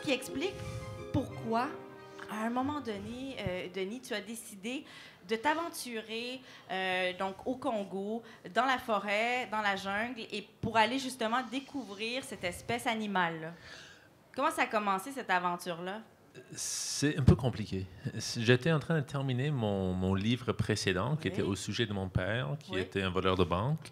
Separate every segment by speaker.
Speaker 1: qui explique pourquoi, à un moment donné, Denis, tu as décidé de t'aventurer donc au Congo, dans la forêt, dans la jungle, et pour aller justement découvrir cette espèce animale-là. Comment ça a commencé, cette aventure-là?
Speaker 2: C'est un peu compliqué. J'étais en train de terminer mon livre précédent, qui était au sujet de mon père, qui était un voleur de banque.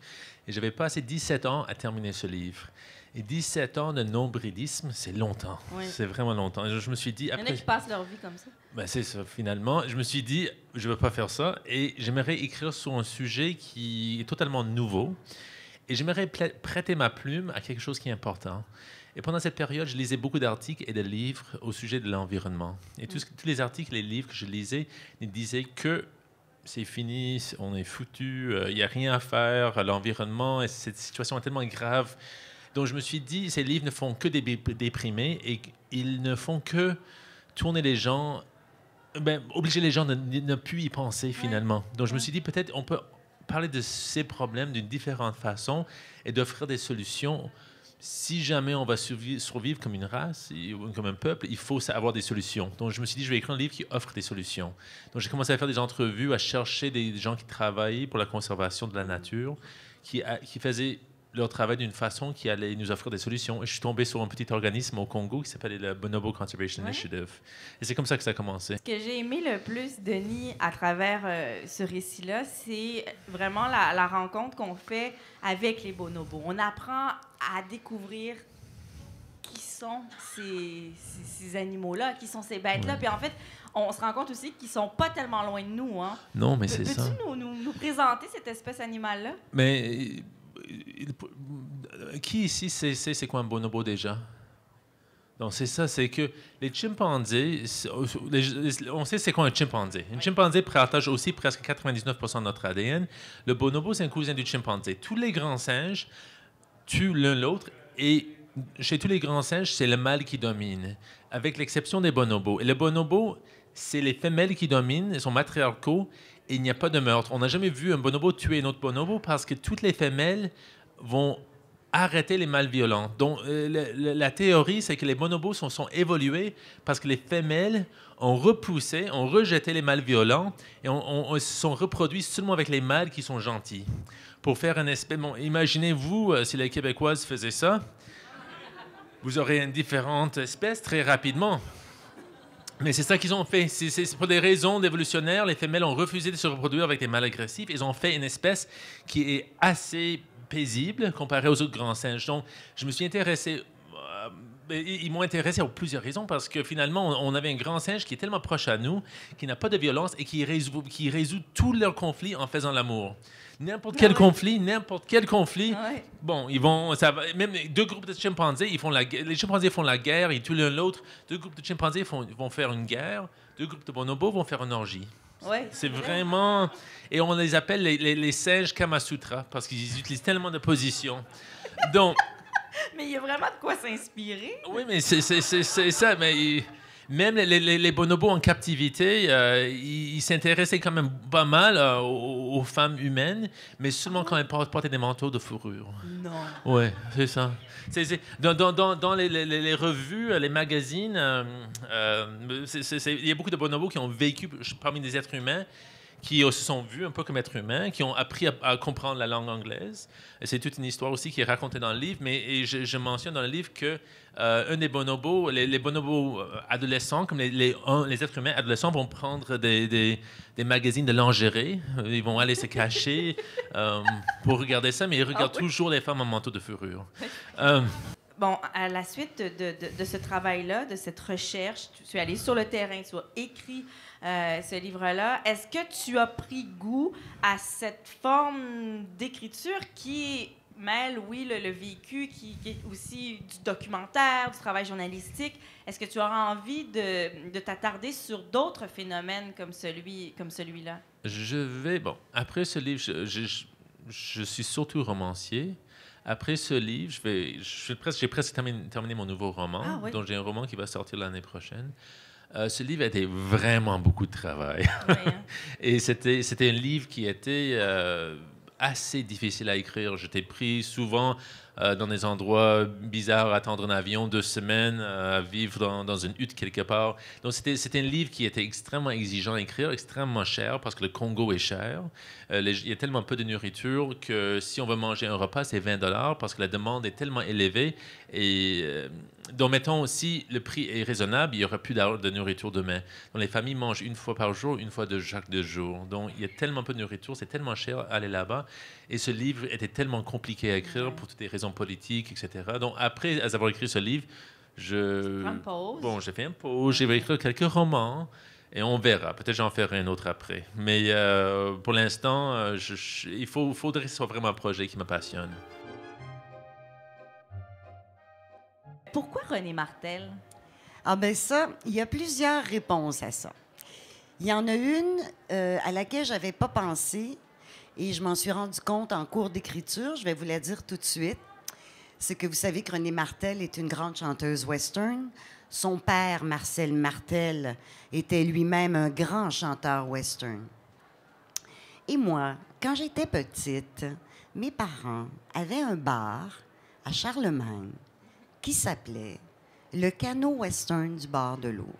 Speaker 2: Et j'avais passé 17 ans à terminer ce livre. Et 17 ans de nombrilisme, c'est longtemps. Oui. C'est vraiment longtemps. Et je me suis dit...
Speaker 1: Après, il y en a qui passent leur vie comme ça.
Speaker 2: Ben, c'est ça, finalement. Je me suis dit, je ne veux pas faire ça. Et j'aimerais écrire sur un sujet qui est totalement nouveau. Et j'aimerais prêter ma plume à quelque chose qui est important. Et pendant cette période, je lisais beaucoup d'articles et de livres au sujet de l'environnement. Et tous les articles et les livres que je lisais, ils disaient que c'est fini, on est foutu, il n'y a rien à faire, l'environnement, cette situation est tellement grave. Donc je me suis dit, ces livres ne font que déprimer et ils ne font que tourner les gens, obliger les gens de ne plus y penser finalement. Donc je me suis dit, peut-être on peut parler de ces problèmes d'une différente façon et d'offrir des solutions. Si jamais on va survivre comme une race, comme un peuple, il faut avoir des solutions. Donc, je me suis dit, je vais écrire un livre qui offre des solutions. Donc, j'ai commencé à faire des entrevues, à chercher des gens qui travaillaient pour la conservation de la nature, qui faisaient leur travail d'une façon qui allait nous offrir des solutions. Et je suis tombé sur un petit organisme au Congo qui s'appelle le Bonobo Conservation Initiative. Et c'est comme ça que ça a commencé.
Speaker 1: Ce que j'ai aimé le plus, Denis, à travers ce récit-là, c'est vraiment la rencontre qu'on fait avec les bonobos. On apprend à découvrir qui sont ces animaux-là, qui sont ces bêtes-là. Puis en fait, on se rend compte aussi qu'ils sont pas tellement loin de nous. Hein?
Speaker 2: Non, mais c'est ça.
Speaker 1: Peux-tu nous présenter cette espèce animale-là?
Speaker 2: Mais... Qui ici sait c'est quoi un bonobo déjà? Donc, c'est ça, c'est que les chimpanzés, on sait c'est quoi un chimpanzé. Un chimpanzé partage aussi presque 99% de notre ADN. Le bonobo, c'est un cousin du chimpanzé. Tous les grands singes tuent l'un l'autre et chez tous les grands singes, c'est le mâle qui domine, avec l'exception des bonobos. Et les bonobos, c'est les femelles qui dominent, ils sont matriarcaux. Et il n'y a pas de meurtre. On n'a jamais vu un bonobo tuer un autre bonobo parce que toutes les femelles vont arrêter les mâles violents. Donc, la théorie, c'est que les bonobos sont évolués parce que les femelles ont repoussé, ont rejeté les mâles violents et se sont reproduits seulement avec les mâles qui sont gentils. Pour faire un espèce... Bon, imaginez-vous, si les Québécoises faisaient ça, vous aurez une différente espèce très rapidement. Mais c'est ça qu'ils ont fait. C'est pour des raisons évolutionnaires. Les femelles ont refusé de se reproduire avec des mâles agressifs. Ils ont fait une espèce qui est assez paisible comparée aux autres grands singes. Donc, je me suis intéressé... ils m'ont intéressé pour plusieurs raisons parce que finalement, on avait un grand singe qui est tellement proche à nous, qui n'a pas de violence et qui résout tous leurs conflits en faisant l'amour. N'importe quel conflit.
Speaker 1: Ouais.
Speaker 2: Bon, même deux groupes de chimpanzés, les chimpanzés font la guerre, ils tuent l'un l'autre. Deux groupes de chimpanzés vont faire une guerre. Deux groupes de bonobos vont faire une orgie.
Speaker 1: Ouais,
Speaker 2: c'est vraiment... Et on les appelle les singes Kamasutra parce qu'ils utilisent tellement de positions. Donc...
Speaker 1: Mais il y a vraiment de quoi s'inspirer.
Speaker 2: Oui, mais c'est ça. Mais même les bonobos en captivité, ils s'intéressaient quand même pas mal aux femmes humaines, mais seulement quand elles portaient des manteaux de fourrure.
Speaker 1: Non.
Speaker 2: Oui, c'est ça. Dans les revues, les magazines, il y a beaucoup de bonobos qui ont vécu parmi des êtres humains, qui se sont vus un peu comme êtres humains, qui ont appris à comprendre la langue anglaise. Et c'est toute une histoire aussi qui est racontée dans le livre, mais je mentionne dans le livre que un des bonobos, les bonobos adolescents, comme les êtres humains adolescents, vont prendre des magazines de lingerie. Ils vont aller se cacher pour regarder ça, mais ils regardent toujours les femmes en manteau de fourrure.
Speaker 1: Bon, à la suite de ce travail-là, de cette recherche, tu es allé sur le terrain, tu as écrit ce livre-là. Est-ce que tu as pris goût à cette forme d'écriture qui mêle, oui, le vécu, qui est aussi du documentaire, du travail journalistique? Est-ce que tu auras envie de t'attarder sur d'autres phénomènes comme celui-là?
Speaker 2: Bon, après ce livre, je suis surtout romancier. Après ce livre, j'ai presque terminé mon nouveau roman.
Speaker 1: Ah, oui.
Speaker 2: Donc j'ai un roman qui va sortir l'année prochaine. Ce livre a été vraiment beaucoup de travail.
Speaker 1: Oui, hein?
Speaker 2: Et c'était un livre qui était assez difficile à écrire. J'étais pris souvent dans des endroits bizarres, attendre un avion 2 semaines, vivre dans une hutte quelque part. Donc, c'était un livre qui était extrêmement exigeant à écrire, extrêmement cher, parce que le Congo est cher. Il y a tellement peu de nourriture que si on veut manger un repas, c'est 20 $, parce que la demande est tellement élevée. Et donc, mettons, si le prix est raisonnable, il n'y aura plus de nourriture demain. Donc, les familles mangent une fois par jour, une fois de chaque 2 jours. Donc, il y a tellement peu de nourriture, c'est tellement cher aller là-bas. Et ce livre était tellement compliqué à écrire pour toutes les raisons politiques, etc. Donc, après avoir écrit ce livre, j'ai fait une pause, j'ai écrit quelques romans. Et on verra. Peut-être j'en ferai un autre après. Mais pour l'instant, faudrait que ce soit vraiment un projet qui me passionne.
Speaker 1: Pourquoi René Martel?
Speaker 3: Ah ben ça, il y a plusieurs réponses à ça. Il y en a une à laquelle je n'avais pas pensé et je m'en suis rendu compte en cours d'écriture. Je vais vous la dire tout de suite. C'est que vous savez que René Martel est une grande chanteuse western. Son père, Marcel Martel, était lui-même un grand chanteur western. Et moi, quand j'étais petite, mes parents avaient un bar à Charlemagne qui s'appelait le Canot Western du bord de l'eau.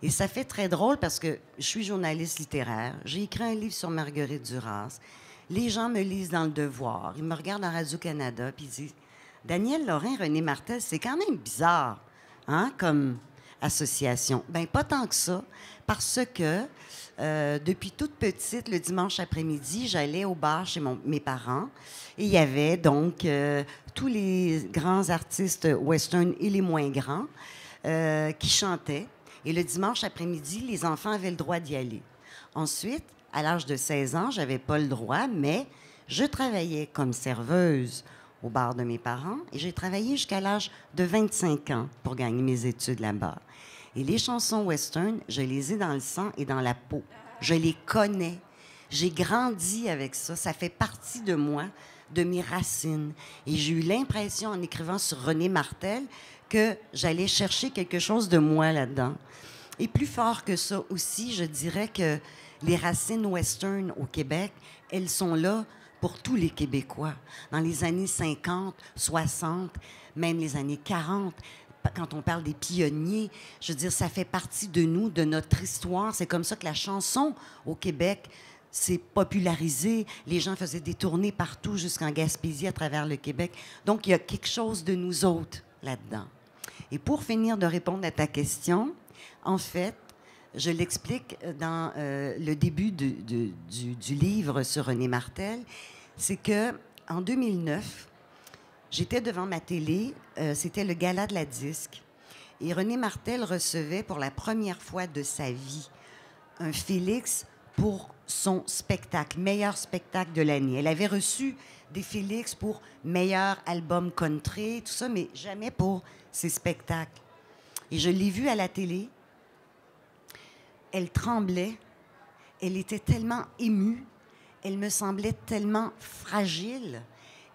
Speaker 3: Et ça fait très drôle parce que je suis journaliste littéraire. J'ai écrit un livre sur Marguerite Duras. Les gens me lisent dans Le Devoir. Ils me regardent à Radio-Canada puis ils disent « Daniel Lorrain, René Martel, c'est quand même bizarre. » Hein, comme association. Bien, pas tant que ça, parce que depuis toute petite, le dimanche après-midi, j'allais au bar chez mes parents et il y avait donc tous les grands artistes western et les moins grands qui chantaient. Et le dimanche après-midi, les enfants avaient le droit d'y aller. Ensuite, à l'âge de 16 ans, je n'avais pas le droit, mais je travaillais comme serveuse au bar de mes parents et j'ai travaillé jusqu'à l'âge de 25 ans pour gagner mes études là-bas. Et les chansons western, je les ai dans le sang et dans la peau. Je les connais. J'ai grandi avec ça. Ça fait partie de moi, de mes racines. Et j'ai eu l'impression, en écrivant sur René Martel, que j'allais chercher quelque chose de moi là-dedans. Et plus fort que ça aussi, je dirais que les racines western au Québec, elles sont là pour tous les Québécois. Dans les années 50, 60, même les années 40, quand on parle des pionniers, je veux dire, ça fait partie de nous, de notre histoire. C'est comme ça que la chanson au Québec s'est popularisée. Les gens faisaient des tournées partout, jusqu'en Gaspésie, à travers le Québec. Donc, il y a quelque chose de nous autres là-dedans. Et pour finir de répondre à ta question, en fait, je l'explique dans le début du livre sur René Martel, c'est que en 2009, j'étais devant ma télé, c'était le gala de la disque, et René Martel recevait pour la première fois de sa vie un Félix pour son spectacle, meilleur spectacle de l'année. Elle avait reçu des Félix pour meilleur album country, tout ça, mais jamais pour ses spectacles. Et je l'ai vue à la télé. Elle tremblait, elle était tellement émue, elle me semblait tellement fragile.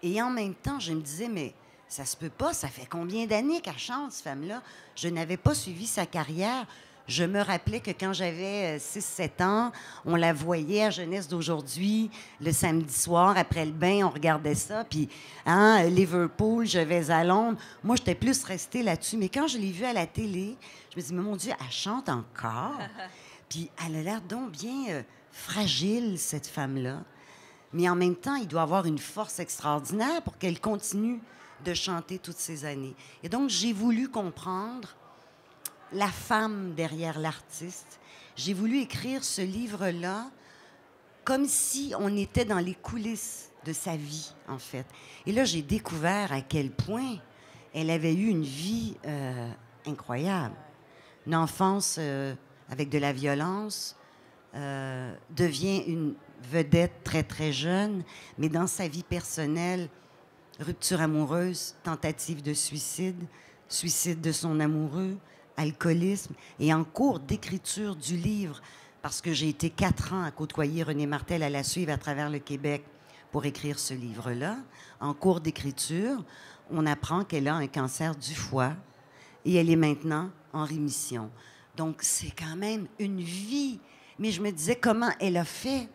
Speaker 3: Et en même temps, je me disais, mais ça se peut pas, ça fait combien d'années qu'elle chante, cette femme-là? Je n'avais pas suivi sa carrière. Je me rappelais que quand j'avais 6-7 ans, on la voyait à Jeunesse d'aujourd'hui, le samedi soir, après le bain, on regardait ça, puis Liverpool, je vais à Londres. Moi, j'étais plus restée là-dessus. Mais quand je l'ai vue à la télé, je me dis, mais mon Dieu, elle chante encore. Puis elle a l'air donc bien fragile, cette femme-là. Mais en même temps, il doit avoir une force extraordinaire pour qu'elle continue de chanter toutes ces années. Et donc, j'ai voulu comprendre la femme derrière l'artiste. J'ai voulu écrire ce livre-là comme si on était dans les coulisses de sa vie, en fait. Et là, j'ai découvert à quel point elle avait eu une vie incroyable. Une enfance avec de la violence, devient une vedette très, très jeune, mais dans sa vie personnelle, rupture amoureuse, tentative de suicide, suicide de son amoureux, alcoolisme, et en cours d'écriture du livre, parce que j'ai été 4 ans à côtoyer René Martel, à la suivre à travers le Québec pour écrire ce livre-là. En cours d'écriture, on apprend qu'elle a un cancer du foie et elle est maintenant en rémission. Donc, c'est quand même une vie. Mais je me disais comment elle a fait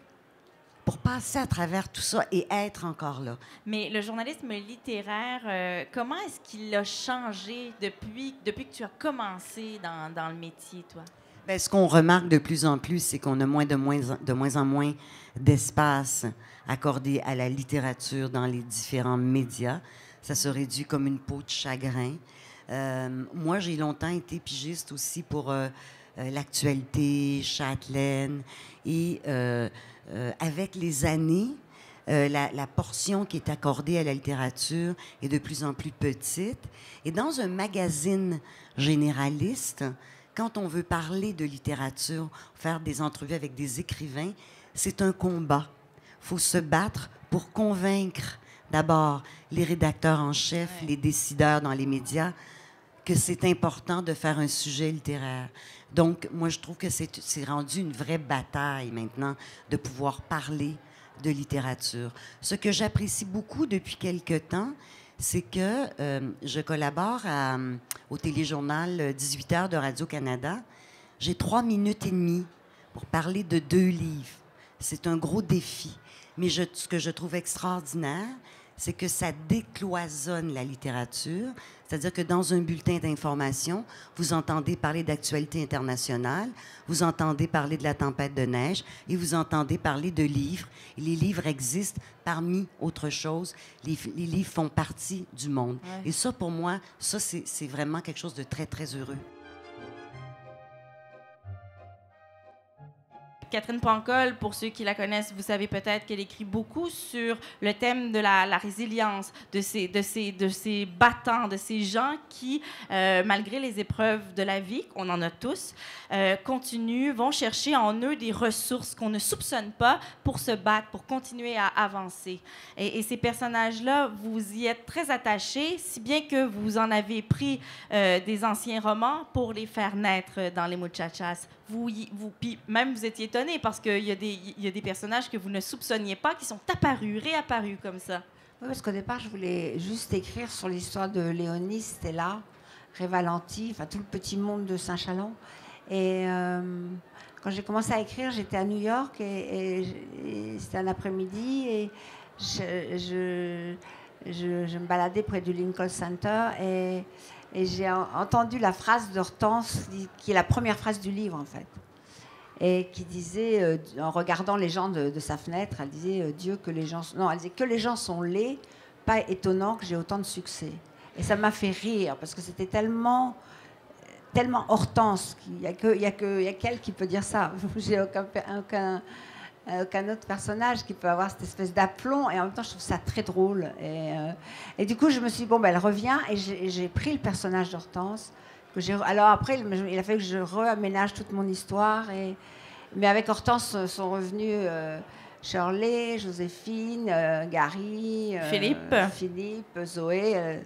Speaker 3: pour passer à travers tout ça et être encore là.
Speaker 1: Mais le journalisme littéraire, comment est-ce qu'il a changé depuis que tu as commencé dans le métier, toi?
Speaker 3: Bien, ce qu'on remarque de plus en plus, c'est qu'on a de moins en moins d'espace accordé à la littérature dans les différents médias. Ça se réduit comme une peau de chagrin. Moi, j'ai longtemps été pigiste aussi pour l'actualité, Châtelaine. Et avec les années, la portion qui est accordée à la littérature est de plus en plus petite. Et dans un magazine généraliste, quand on veut parler de littérature, faire des entrevues avec des écrivains, c'est un combat. Il faut se battre pour convaincre d'abord les rédacteurs en chef, les décideurs dans les médias, que c'est important de faire un sujet littéraire. Donc, moi, je trouve que c'est rendu une vraie bataille maintenant de pouvoir parler de littérature. Ce que j'apprécie beaucoup depuis quelque temps, c'est que je collabore au téléjournal 18 heures de Radio-Canada. J'ai 3 minutes et demie pour parler de 2 livres. C'est un gros défi. Mais ce que je trouve extraordinaire, c'est que ça décloisonne la littérature. C'est-à-dire que dans un bulletin d'information, vous entendez parler d'actualité internationale, vous entendez parler de la tempête de neige et vous entendez parler de livres. Et les livres existent parmi autres choses. Les livres font partie du monde. Ouais. Et ça, pour moi, ça, c'est vraiment quelque chose de très, très heureux.
Speaker 1: Catherine Pancol, pour ceux qui la connaissent, vous savez peut-être qu'elle écrit beaucoup sur le thème de la résilience, de ces battants, de ces gens qui, malgré les épreuves de la vie, qu'on en a tous, continuent, vont chercher en eux des ressources qu'on ne soupçonne pas pour se battre, pour continuer à avancer. Et ces personnages-là, vous y êtes très attachés, si bien que vous en avez pris des anciens romans pour les faire naître dans les Muchachas. Puis même vous étiez étonné parce qu'il y a des personnages que vous ne soupçonniez pas qui sont apparus, réapparus comme ça.
Speaker 4: Oui, parce qu'au départ, je voulais juste écrire sur l'histoire de Léonie, Stella, Révalenti, enfin tout le petit monde de Saint-Chalon. Et quand j'ai commencé à écrire, j'étais à New York et c'était un après-midi et je me baladais près du Lincoln Center et j'ai entendu la phrase d'Hortense, qui est la première phrase du livre, en fait. Et qui disait, en regardant les gens de sa fenêtre, elle disait Dieu, que les gens... Non, elle disait que les gens sont laids, pas étonnant que j'ai autant de succès. Et ça m'a fait rire, parce que c'était tellement Hortense, qu'il n'y a qu'elle qui peut dire ça. J'ai aucun autre personnage qui peut avoir cette espèce d'aplomb, et en même temps je trouve ça très drôle et du coup je me suis dit bon ben elle revient et j'ai pris le personnage d'Hortense alors après il a fallu que je réaménage toute mon histoire mais avec Hortense sont revenus Shirley, Joséphine, Gary, Philippe, Zoé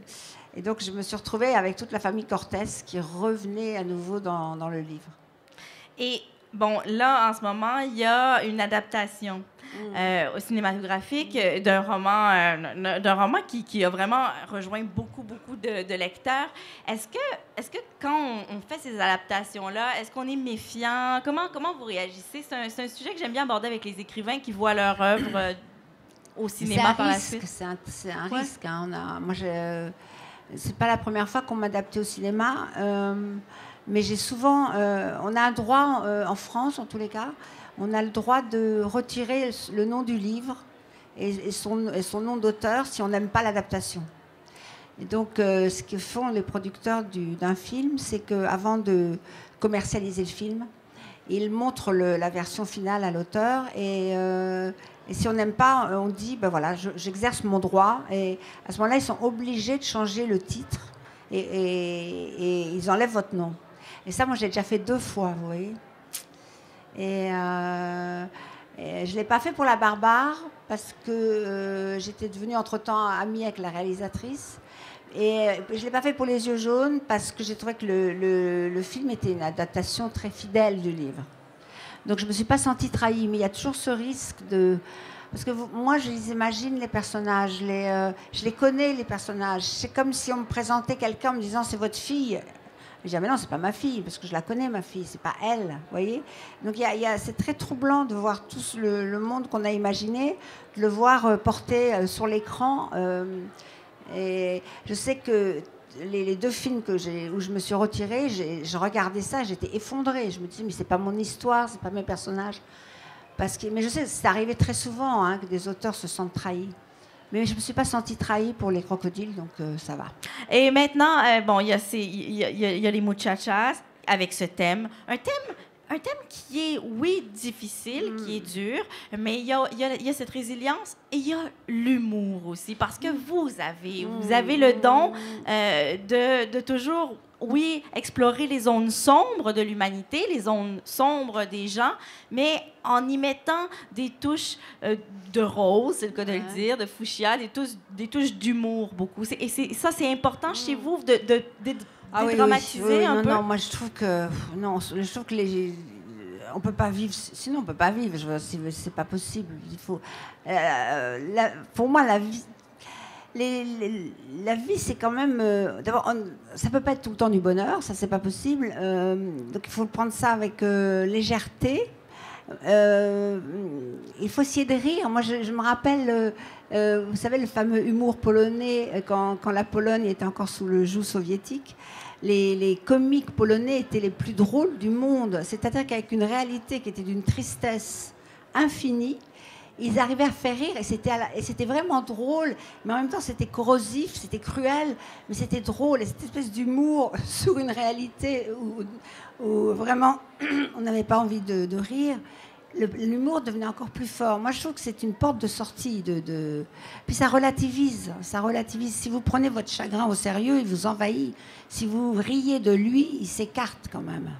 Speaker 4: et donc je me suis retrouvée avec toute la famille Cortés qui revenait à nouveau dans le livre.
Speaker 1: Et bon, là, en ce moment, il y a une adaptation au cinématographique d'un roman qui a vraiment rejoint beaucoup de lecteurs. Est-ce que quand on fait ces adaptations-là, est-ce qu'on est méfiant? Comment vous réagissez? C'est un sujet que j'aime bien aborder avec les écrivains qui voient leur œuvre au cinéma par la suite.
Speaker 4: C'est un risque. Hein. C'est pas la première fois qu'on m'a adapté au cinéma. Mais j'ai souvent, on a un droit, en France en tous les cas, on a le droit de retirer le nom du livre et son nom d'auteur si on n'aime pas l'adaptation. Et donc, ce que font les producteurs d'un film, c'est qu'avant de commercialiser le film, ils montrent la version finale à l'auteur et si on n'aime pas, on dit, ben voilà, j'exerce mon droit et à ce moment-là, ils sont obligés de changer le titre et ils enlèvent votre nom. Et ça, moi, j'ai déjà fait 2 fois, vous voyez. Et je ne l'ai pas fait pour La Barbare, parce que j'étais devenue entre-temps amie avec la réalisatrice. Et je ne l'ai pas fait pour Les Yeux jaunes, parce que j'ai trouvé que le film était une adaptation très fidèle du livre. Donc, je ne me suis pas sentie trahie, mais il y a toujours ce risque de... Parce que moi, je les imagine, les personnages, je les connais, les personnages. C'est comme si on me présentait quelqu'un en me disant « c'est votre fille ». Je dis, ah, mais non, c'est pas ma fille, parce que je la connais, ma fille, c'est pas elle, vous voyez. Donc c'est très troublant de voir tout le monde qu'on a imaginé, de le voir porté sur l'écran. Et je sais que les 2 films où je me suis retirée, je regardais ça, j'étais effondrée. Je me disais, mais c'est pas mon histoire, c'est pas mes personnages. Mais je sais, c'est arrivé très souvent hein, que des auteurs se sentent trahis. Mais je ne me suis pas sentie trahie pour les crocodiles, donc ça va.
Speaker 1: Et maintenant, bon, il y a les muchachas avec ce thème. Un thème qui est, oui, difficile, qui est dur, mais il y a cette résilience et il y a l'humour aussi. Parce que vous avez le don de toujours, oui, explorer les zones sombres de l'humanité, les zones sombres des gens, mais en y mettant des touches de rose, c'est le cas de le dire, de fuchsia, des touches d'humour beaucoup. Et c'est important chez vous de dédramatiser un peu.
Speaker 4: Non, moi je trouve que on peut pas vivre, sinon on peut pas vivre. C'est pas possible. Il faut, pour moi, la vie. La vie, c'est quand même... D'abord, ça peut pas être tout le temps du bonheur, ça, c'est pas possible. Donc, il faut prendre ça avec légèreté. Il faut essayer de rire. Moi, je me rappelle, vous savez, le fameux humour polonais, quand la Pologne était encore sous le joug soviétique. Les comiques polonais étaient les plus drôles du monde. C'est-à-dire qu'avec une réalité qui était d'une tristesse infinie, ils arrivaient à faire rire et c'était vraiment drôle, mais en même temps c'était corrosif, c'était cruel, mais c'était drôle. Et cette espèce d'humour sur une réalité où vraiment on n'avait pas envie de rire, l'humour devenait encore plus fort. Moi je trouve que c'est une porte de sortie. Puis ça relativise. Si vous prenez votre chagrin au sérieux, il vous envahit. Si vous riez de lui, il s'écarte quand même.